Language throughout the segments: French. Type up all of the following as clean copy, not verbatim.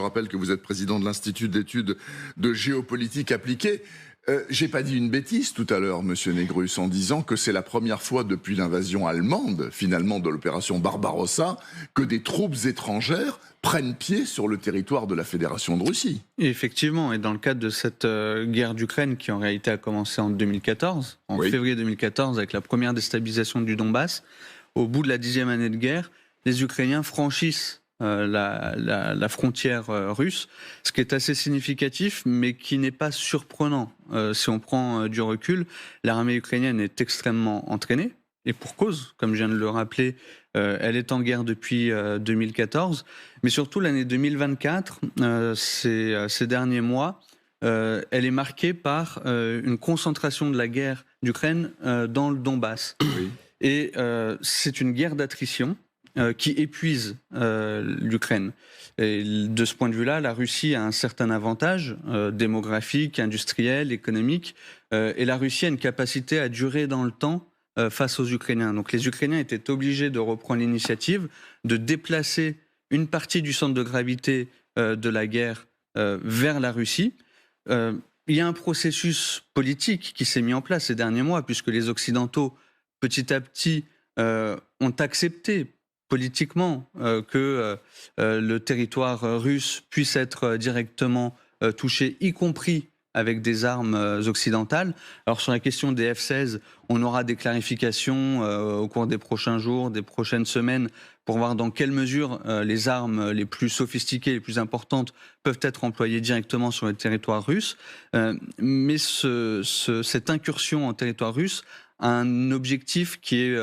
Je rappelle que vous êtes président de l'Institut d'études de géopolitique appliquée. J'ai pas dit une bêtise tout à l'heure, monsieur Négrus, en disant que c'est la première fois depuis l'invasion allemande, finalement de l'opération Barbarossa, que des troupes étrangères prennent pied sur le territoire de la Fédération de Russie. Et effectivement, et dans le cadre de cette guerre d'Ukraine qui en réalité a commencé en 2014, en février 2014, avec la première déstabilisation du Donbass, au bout de la 10e année de guerre, les Ukrainiens franchissent la frontière russe, ce qui est assez significatif, mais qui n'est pas surprenant. Si on prend du recul, l'armée ukrainienne est extrêmement entraînée, et pour cause, comme je viens de le rappeler, elle est en guerre depuis 2014, mais surtout l'année 2024, ces derniers mois, elle est marquée par une concentration de la guerre d'Ukraine dans le Donbass. Oui. Et c'est une guerre d'attrition qui épuise l'Ukraine. Et de ce point de vue-là, la Russie a un certain avantage démographique, industriel, économique, et la Russie a une capacité à durer dans le temps face aux Ukrainiens. Donc les Ukrainiens étaient obligés de reprendre l'initiative, de déplacer une partie du centre de gravité de la guerre vers la Russie. Il y a un processus politique qui s'est mis en place ces derniers mois, puisque les Occidentaux, petit à petit, ont accepté politiquement que le territoire russe puisse être directement touché, y compris avec des armes occidentales. Alors sur la question des F-16, on aura des clarifications au cours des prochains jours, des prochaines semaines, pour voir dans quelle mesure les armes les plus sophistiquées, les plus importantes, peuvent être employées directement sur le territoire russe. Mais cette incursion en territoire russe a un objectif qui est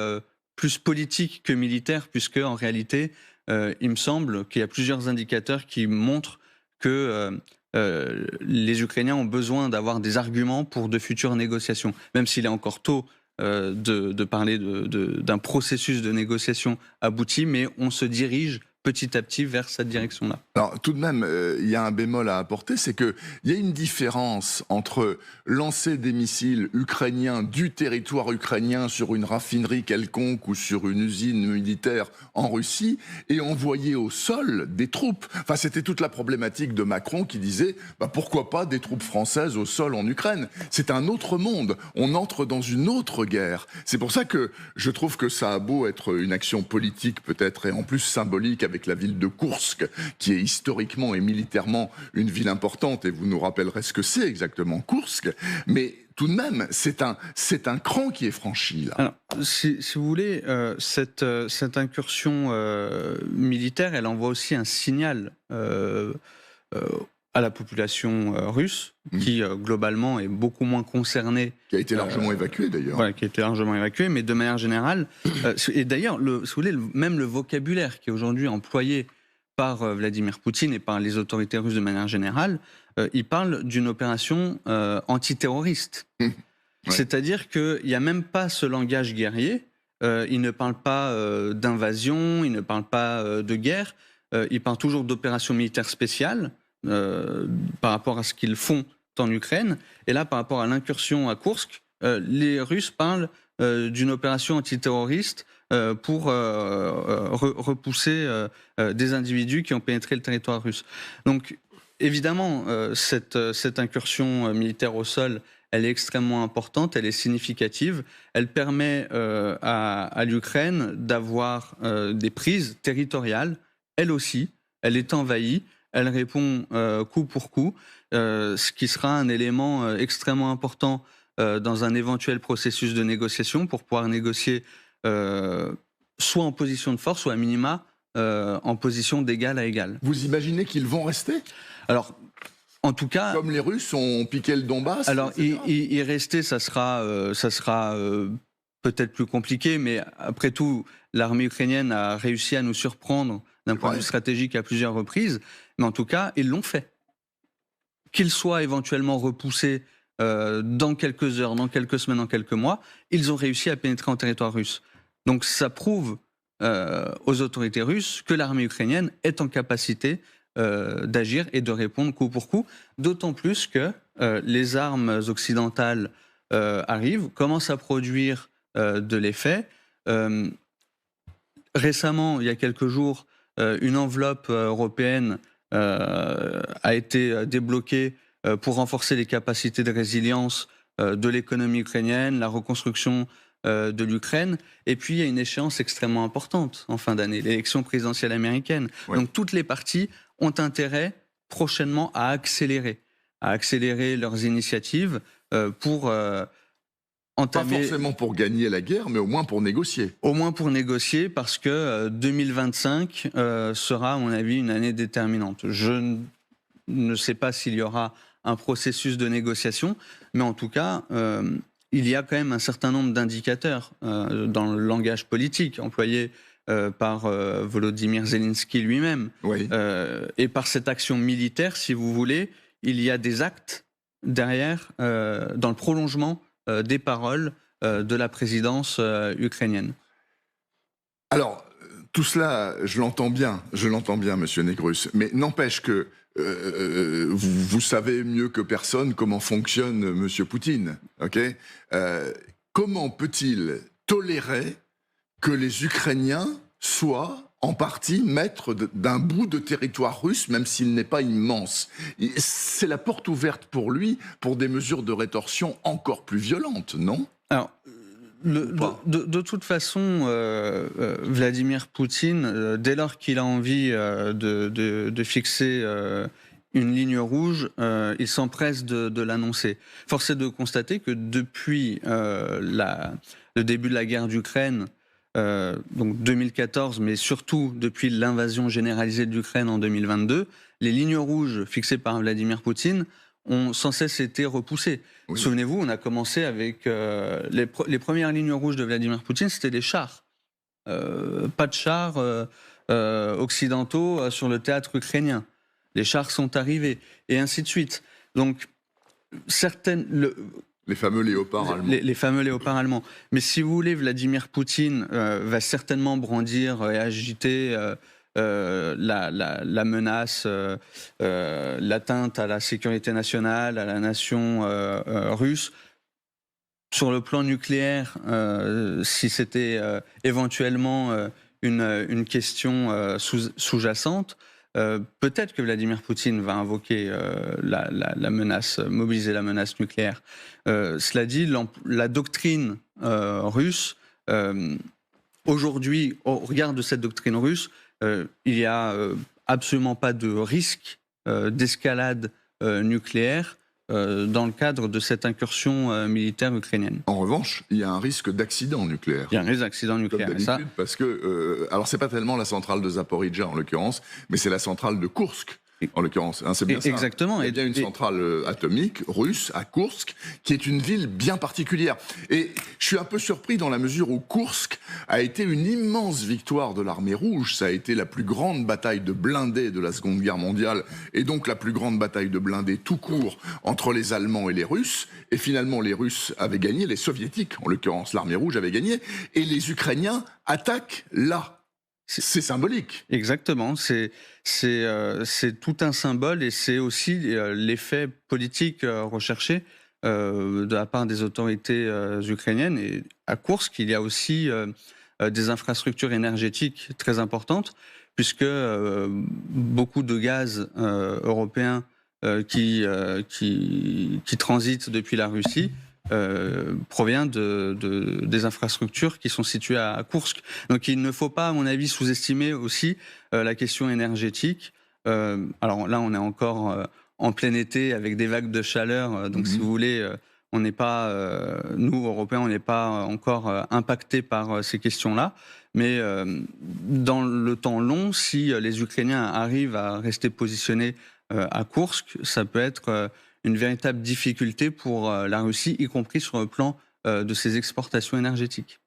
plus politique que militaire, puisque en réalité, il me semble qu'il y a plusieurs indicateurs qui montrent que les Ukrainiens ont besoin d'avoir des arguments pour de futures négociations, même s'il est encore tôt de parler d'un processus de négociation abouti, mais on se dirige petit à petit vers cette direction-là. Alors tout de même, il y a un bémol à apporter, c'est qu'il y a une différence entre lancer des missiles ukrainiens du territoire ukrainien sur une raffinerie quelconque ou sur une usine militaire en Russie et envoyer au sol des troupes. Enfin, c'était toute la problématique de Macron qui disait pourquoi pas des troupes françaises au sol en Ukraine. C'est un autre monde, on entre dans une autre guerre. C'est pour ça que je trouve que ça a beau être une action politique peut-être et en plus symbolique avec la ville de Koursk, qui est historiquement et militairement une ville importante, et vous nous rappellerez ce que c'est exactement Koursk, mais tout de même, c'est un cran qui est franchi, là. Alors, si vous voulez, cette incursion militaire, elle envoie aussi un signal à la population russe, qui globalement est beaucoup moins concernée. Qui a été largement évacuée d'ailleurs. Voilà, qui a été largement évacuée, mais de manière générale, et d'ailleurs, si vous voulez, même le vocabulaire qui est aujourd'hui employé par Vladimir Poutine et par les autorités russes de manière générale, il parle d'une opération antiterroriste. Ouais. C'est-à-dire qu'il n'y a même pas ce langage guerrier, il ne parle pas d'invasion, il ne parle pas de guerre, il parle toujours d'opération militaire spéciale, par rapport à ce qu'ils font en Ukraine. Et là, par rapport à l'incursion à Koursk, les Russes parlent d'une opération antiterroriste pour repousser des individus qui ont pénétré le territoire russe. Donc, évidemment, cette incursion militaire au sol, elle est extrêmement importante, elle est significative. Elle permet à l'Ukraine d'avoir des prises territoriales. Elle aussi, elle est envahie. Elle répond coup pour coup, ce qui sera un élément extrêmement important dans un éventuel processus de négociation pour pouvoir négocier soit en position de force, soit à minima en position d'égal à égal. Vous imaginez qu'ils vont rester ? Alors, en tout cas... Comme les Russes ont piqué le Donbass ? Alors, y rester, ça sera peut-être plus compliqué, mais après tout, l'armée ukrainienne a réussi à nous surprendre d'un point de vue stratégique à plusieurs reprises, mais en tout cas, ils l'ont fait. Qu'ils soient éventuellement repoussés dans quelques heures, dans quelques semaines, dans quelques mois, ils ont réussi à pénétrer en territoire russe. Donc ça prouve aux autorités russes que l'armée ukrainienne est en capacité d'agir et de répondre coup pour coup, d'autant plus que les armes occidentales arrivent, commencent à produire de l'effet. Récemment, il y a quelques jours, une enveloppe européenne a été débloqué pour renforcer les capacités de résilience de l'économie ukrainienne, la reconstruction de l'Ukraine. Et puis, il y a une échéance extrêmement importante en fin d'année, l'élection présidentielle américaine. Ouais. Donc, toutes les parties ont intérêt prochainement à accélérer leurs initiatives pour entamer... Pas forcément pour gagner la guerre, mais au moins pour négocier. Au moins pour négocier, parce que 2025 sera, à mon avis, une année déterminante. Je ne sais pas s'il y aura un processus de négociation, mais en tout cas, il y a quand même un certain nombre d'indicateurs dans le langage politique employé par Volodymyr Zelensky lui-même. Oui. Et par cette action militaire, si vous voulez, il y a des actes derrière, dans le prolongement des paroles de la présidence ukrainienne. Alors, tout cela, je l'entends bien, monsieur Négrus, mais n'empêche que vous savez mieux que personne comment fonctionne monsieur Poutine, ok ? Comment peut-il tolérer que les Ukrainiens soient en partie maîtres d'un bout de territoire russe, même s'il n'est pas immense? C'est la porte ouverte pour lui pour des mesures de rétorsion encore plus violentes, non ? Alors, de toute façon, Vladimir Poutine, dès lors qu'il a envie de fixer une ligne rouge, il s'empresse de l'annoncer. Force est de constater que depuis le début de la guerre d'Ukraine, donc 2014, mais surtout depuis l'invasion généralisée de l'Ukraine en 2022, les lignes rouges fixées par Vladimir Poutine ont sans cesse été repoussées. Oui. Souvenez-vous, on a commencé avec les premières lignes rouges de Vladimir Poutine, c'était des chars. Pas de chars occidentaux sur le théâtre ukrainien. Les chars sont arrivés, et ainsi de suite. Donc, les fameux léopards allemands. Les fameux léopards allemands. Mais si vous voulez, Vladimir Poutine va certainement brandir et agiter la menace, l'atteinte à la sécurité nationale, à la nation russe. Sur le plan nucléaire, si c'était éventuellement une question sous-jacente, peut-être que Vladimir Poutine va invoquer la menace, mobiliser la menace nucléaire. Cela dit, la doctrine russe, aujourd'hui, au regard de cette doctrine russe, il n'y a absolument pas de risque d'escalade nucléaire dans le cadre de cette incursion militaire ukrainienne. En revanche, il y a un risque d'accident nucléaire. Il y a un risque d'accident nucléaire. Ça... Parce que, alors c'est pas tellement la centrale de Zaporijia en l'occurrence, mais c'est la centrale de Koursk. En l'occurrence, hein, c'est bien ça. Exactement. Il y a bien une centrale atomique russe à Koursk, qui est une ville bien particulière. Et je suis un peu surpris dans la mesure où Koursk a été une immense victoire de l'armée rouge. Ça a été la plus grande bataille de blindés de la Seconde Guerre mondiale, et donc la plus grande bataille de blindés tout court entre les Allemands et les Russes. Et finalement, les Russes avaient gagné, les Soviétiques, en l'occurrence l'armée rouge avait gagné, et les Ukrainiens attaquent là. C'est symbolique. Exactement, c'est tout un symbole, et c'est aussi l'effet politique recherché de la part des autorités ukrainiennes. Et à Koursk, il y a aussi des infrastructures énergétiques très importantes, puisque beaucoup de gaz européen qui transite depuis la Russie provient des infrastructures qui sont situées à Koursk. Donc il ne faut pas, à mon avis, sous-estimer aussi la question énergétique. Alors là, on est encore en plein été avec des vagues de chaleur. Donc si vous voulez, on n'est pas, nous, Européens, on n'est pas encore impactés par ces questions-là. Mais dans le temps long, si les Ukrainiens arrivent à rester positionnés à Koursk, ça peut être une véritable difficulté pour la Russie, y compris sur le plan de ses exportations énergétiques.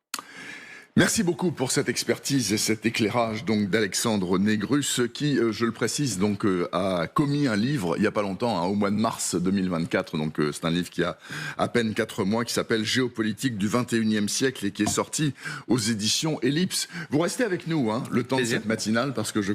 Merci beaucoup pour cette expertise et cet éclairage donc d'Alexandre Négrus qui, je le précise, donc a commis un livre il n'y a pas longtemps, hein, au mois de mars 2024. Donc c'est un livre qui a à peine 4 mois, qui s'appelle Géopolitique du XXIe siècle et qui est sorti aux éditions Ellipse. Vous restez avec nous, hein, le temps de cette matinale, parce que je